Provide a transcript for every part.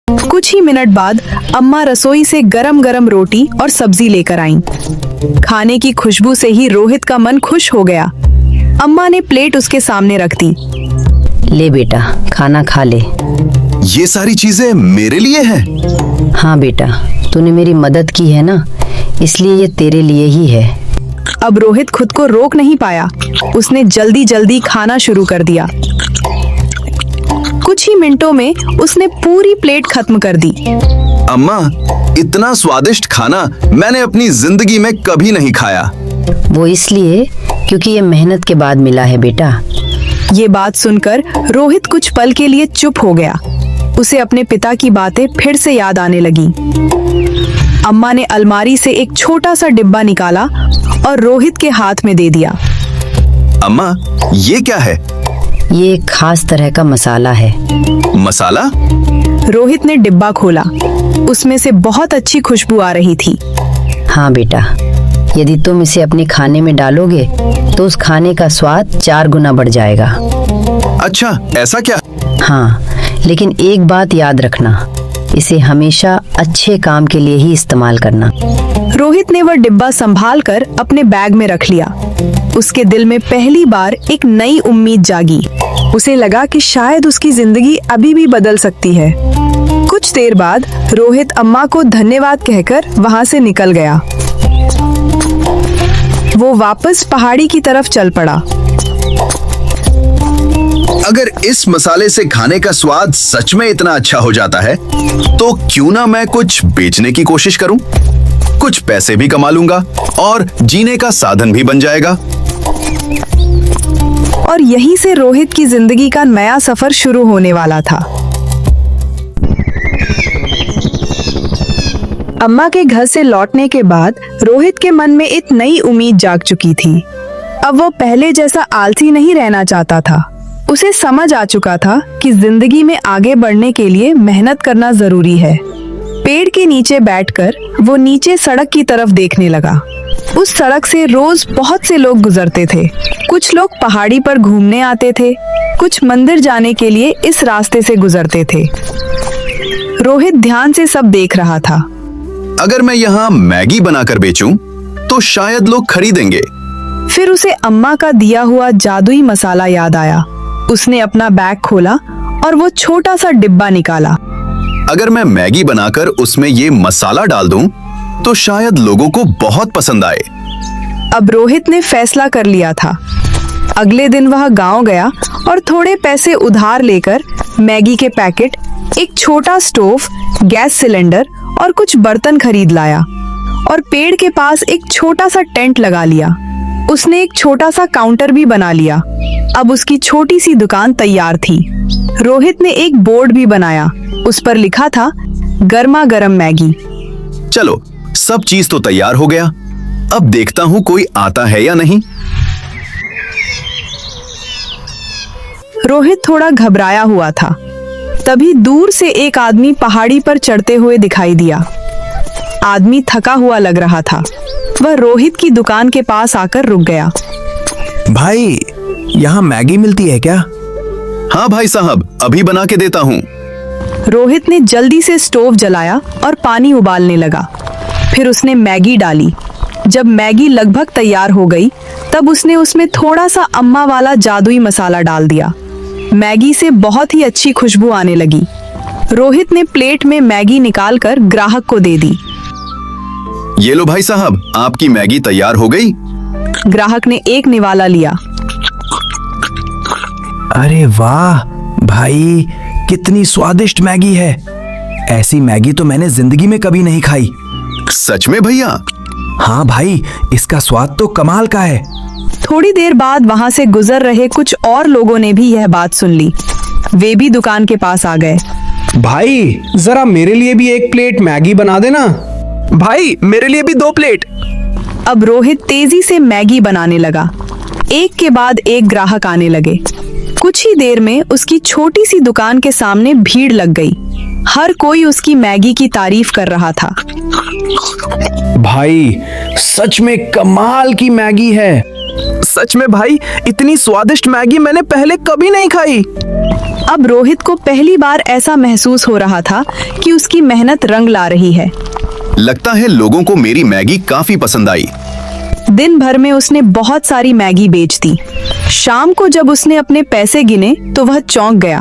कुछ ही मिनट बाद अम्मा रसोई से गरम गरम रोटी और सब्जी लेकर आईं। खाने की खुशबू से ही रोहित का मन खुश हो गया। अम्मा ने प्लेट उसके सामने रख दी। ले बेटा, खाना खा ले। ये सारी चीजें मेरे लिए हैं? हाँ बेटा, तूने मेरी मदद की है ना, इसलिए ये तेरे लिए ही है। अब रोहित खुद को रोक नहीं पाया। उसने जल्दी जल्दी खाना शुरू कर दिया। कुछ ही मिनटों में उसने पूरी प्लेट खत्म कर दी। अम्मा, इतना स्वादिष्ट खाना मैंने अपनी जिंदगी में कभी नहीं खाया। वो इसलिए क्योंकि ये मेहनत के बाद मिला है बेटा। ये बात सुनकर रोहित कुछ पल के लिए चुप हो गया। उसे अपने पिता की बातें फिर से याद आने लगी। अम्मा ने अलमारी से एक छोटा सा डिब्बा निकाला और रोहित के हाथ में दे दिया। अम्मा, ये क्या है? ये एक खास तरह का मसाला है। मसाला? रोहित ने डिब्बा खोला। उसमें से बहुत अच्छी खुशबू आ रही थी। हाँ बेटा, यदि तुम इसे अपने खाने में डालोगे तो उस खाने का स्वाद 4 गुना बढ़ जाएगा। अच्छा, ऐसा क्या? हाँ, लेकिन एक बात याद रखना, इसे हमेशा अच्छे काम के लिए ही इस्तेमाल करना। रोहित ने वह डिब्बा संभाल कर अपने बैग में रख लिया। उसके दिल में पहली बार एक नई उम्मीद जागी। उसे लगा कि शायद उसकी जिंदगी अभी भी बदल सकती है। कुछ देर बाद रोहित अम्मा को धन्यवाद कहकर वहां से निकल गया। वो वापस पहाड़ी की तरफ चल पड़ा। अगर इस मसाले से खाने का स्वाद सच में इतना अच्छा हो जाता है, तो क्यों ना मैं कुछ बेचने की कोशिश करूं? कुछ पैसे भी कमा लूंगा और जीने का साधन भी बन जाएगा। और यहीं से रोहित की जिंदगी का नया सफर शुरू होने वाला था। अम्मा के घर से लौटने के बाद रोहित के मन में एक नई उम्मीद जाग चुकी थी। अब वो पहले जैसा आलसी नहीं रहना चाहता था। उसे समझ आ चुका था कि जिंदगी में आगे बढ़ने के लिए मेहनत करना जरूरी है। पेड़ के नीचे बैठकर वो नीचे सड़क की तरफ देखने लगा। उस सड़क से रोज बहुत से लोग गुजरते थे। कुछ लोग पहाड़ी पर घूमने आते थे, कुछ मंदिर जाने के लिए इस रास्ते से गुजरते थे। रोहित ध्यान से सब देख रहा था। अगर मैं यहाँ मैगी बनाकर बेचूं, तो शायद लोग खरीदेंगे। फिर उसे अम्मा का दिया हुआ जादुई मसाला याद आया। उसने अपना बैग खोला और वो छोटा सा डिब्बा निकाला। अगर मैं मैगी बनाकर उसमें ये मसाला डाल दूं, तो शायद लोगों को बहुत पसंद आए। अब रोहित ने फैसला कर लिया था। अगले दिन वह गांव गया और थोड़े पैसे उधार लेकर मैगी के पैकेट, एक छोटा स्टोव, गैस सिलेंडर और कुछ बर्तन खरीद लाया और पेड़ के पास एक छोटा सा टेंट लगा लिया। उसने एक छोटा सा काउंटर भी बना लिया। अब उसकी छोटी सी दुकान तैयार थी। रोहित ने एक बोर्ड भी बनाया। उस पर लिखा था, गर्मा गर्म मैगी। चलो, सब चीज तो तैयार हो गया। अब देखता हूँ कोई आता है या नहीं। रोहित थोड़ा घबराया हुआ था। तभी दूर से एक आदमी पहाड़ी पर चढ़ते हुए दिखाई दिया। आदमी थका हुआ लग रहा था। वह रोहित की दुकान के पास आकर रुक गया। भाई, यहाँ मैगी मिलती है क्या? हाँ भाई साहब, अभी बना के देता हूँ। रोहित ने जल्दी से स्टोव जलाया और पानी उबालने लगा। फिर उसने मैगी डाली। जब मैगी लगभग तैयार हो गई, तब उसने उसमें थोड़ा सा अम्मा वाला जादुई मसाला डाल दिया। मैगी से बहुत ही अच्छी खुशबू आने लगी। रोहित ने प्लेट में मैगी निकालकर ग्राहक को दे दी। ये लो भाई साहब, आपकी मैगी तैयार हो गई। ग्राहक ने एक निवाला लिया। अरे वाह भाई, कितनी स्वादिष्ट मैगी है। ऐसी मैगी तो मैंने जिंदगी में कभी नहीं खाई। सच में भैया? हाँ भाई, इसका स्वाद तो कमाल का है। थोड़ी देर बाद वहां से गुजर रहे कुछ और लोगों ने भी यह बात सुन ली। वे भी दुकान के पास आ गए। भाई, जरा मेरे लिए भी एक प्लेट मैगी बना देना। भाई, मेरे लिए भी 2 प्लेट। अब रोहित तेजी से मैगी बनाने लगा। एक के बाद एक ग्राहक आने लगे। कुछ ही देर में उसकी छोटी सी दुकान के सामने भीड़ लग गई। हर कोई उसकी मैगी की तारीफ कर रहा था। भाई, सच में कमाल की मैगी है। सच में भाई, इतनी स्वादिष्ट मैगी मैंने पहले कभी नहीं खाई। अब रोहित को पहली बार ऐसा महसूस हो रहा था कि उसकी मेहनत रंग ला रही है। लगता है लोगों को मेरी मैगी काफी पसंद आई। दिन भर में उसने बहुत सारी मैगी बेच दी। शाम को जब उसने अपने पैसे गिने तो वह चौंक गया।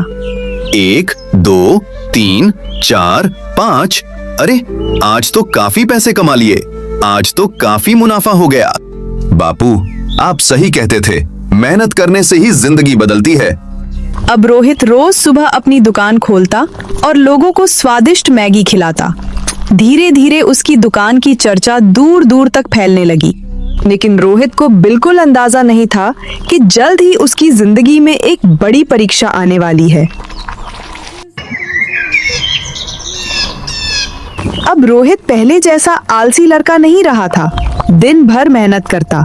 1, 2, 3, 4, 5। अरे आज तो काफी पैसे कमा लिए। आज तो काफी मुनाफा हो गया। बापू, आप सही कहते थे, मेहनत करने से ही जिंदगी बदलती है। अब रोहित रोज सुबह अपनी दुकान खोलता और लोगों को स्वादिष्ट मैगी खिलाता। धीरे धीरे उसकी दुकान की चर्चा दूर दूर तक फैलने लगी। लेकिन रोहित को बिल्कुल अंदाजा नहीं था कि जल्द ही उसकी जिंदगी में एक बड़ी परीक्षा आने वाली है। अब रोहित पहले जैसा आलसी लड़का नहीं रहा था। दिन भर मेहनत करता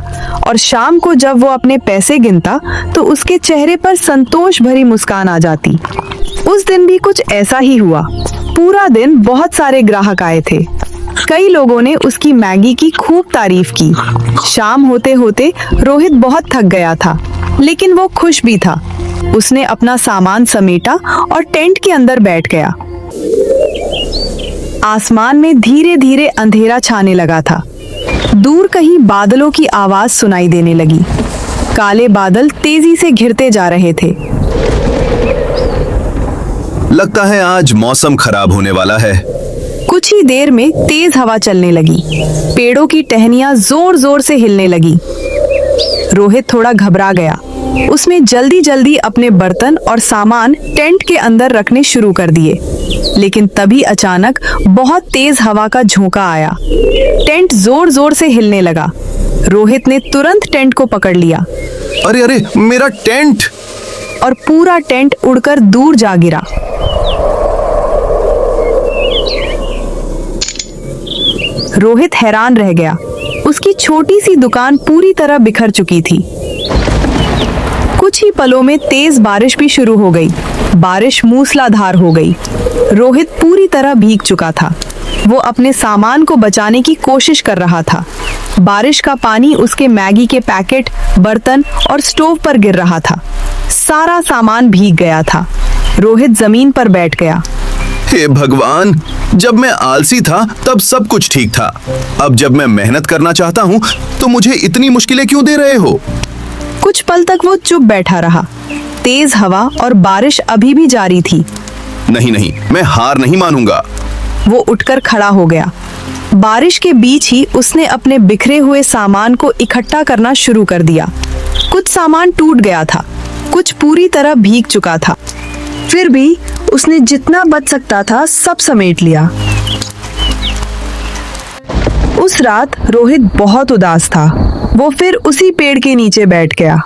और शाम को जब वो अपने पैसे गिनता तो उसके चेहरे पर संतोष भरी मुस्कान आ जाती। उस दिन भी कुछ ऐसा ही हुआ। पूरा दिन बहुत सारे ग्राहक आए थे। कई लोगों ने उसकी मैगी की खूब तारीफ की। शाम होते होते रोहित बहुत थक गया था, लेकिन वो खुश भी था। उसने अपना सामान समेटा और टेंट के अंदर बैठ गया। आसमान में धीरे धीरे अंधेरा छाने लगा था। दूर कहीं बादलों की आवाज सुनाई देने लगी। काले बादल तेजी से घिरते जा रहे थे। लगता है आज मौसम खराब होने वाला है। कुछ ही देर में तेज हवा चलने लगी। पेड़ों की टहनियां जोर जोर से हिलने लगी। रोहित थोड़ा घबरा गया। उसने जल्दी जल्दी अपने बर्तन और सामान टेंट के अंदर रखने शुरू कर दिए। लेकिन तभी अचानक बहुत तेज हवा का झोंका आया। टेंट जोर जोर से हिलने लगा। रोहित ने तुरंत टेंट को पकड़ लिया अरे अरे, मेरा टेंट! और पूरा टेंट उड़कर दूर जा गिरा। रोहित हैरान रह गया। उसकी छोटी सी दुकान पूरी तरह बिखर चुकी थी। कुछ ही पलों में तेज बारिश भी शुरू हो गई। बारिश मूसलाधार हो गई। रोहित पूरी तरह भीग चुका था। वो अपने सामान को बचाने की कोशिश कर रहा था। बारिश का पानी उसके मैगी के पैकेट, बर्तन और स्टोव पर गिर रहा था। सारा सामान भीग गया था। रोहित जमीन पर बैठ गया। हे भगवान, जब मैं आलसी था तब सब कुछ ठीक था। अब जब मैं मेहनत करना चाहता हूँ तो मुझे इतनी मुश्किलें क्यों दे रहे हो? कुछ पल तक वो चुप बैठा रहा। तेज हवा और बारिश अभी भी जारी थी। नहीं नहीं, मैं हार नहीं मानूंगा। वो उठकर खड़ा हो गया। बारिश के बीच ही उसने अपने बिखरे हुए सामान को इकट्ठा करना शुरू कर दिया। कुछ सामान टूट गया था, कुछ पूरी तरह भीग चुका था। फिर भी उसने जितना बच सकता था सब समेट लिया। उस रात रोहित बहुत उदास था। वो फिर उसी पेड़ के नीचे बैठ गया।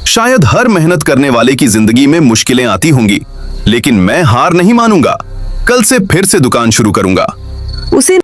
शायद हर मेहनत करने वाले की जिंदगी में मुश्किलें आती होंगी, लेकिन मैं हार नहीं मानूंगा। कल से फिर से दुकान शुरू करूंगा। उसे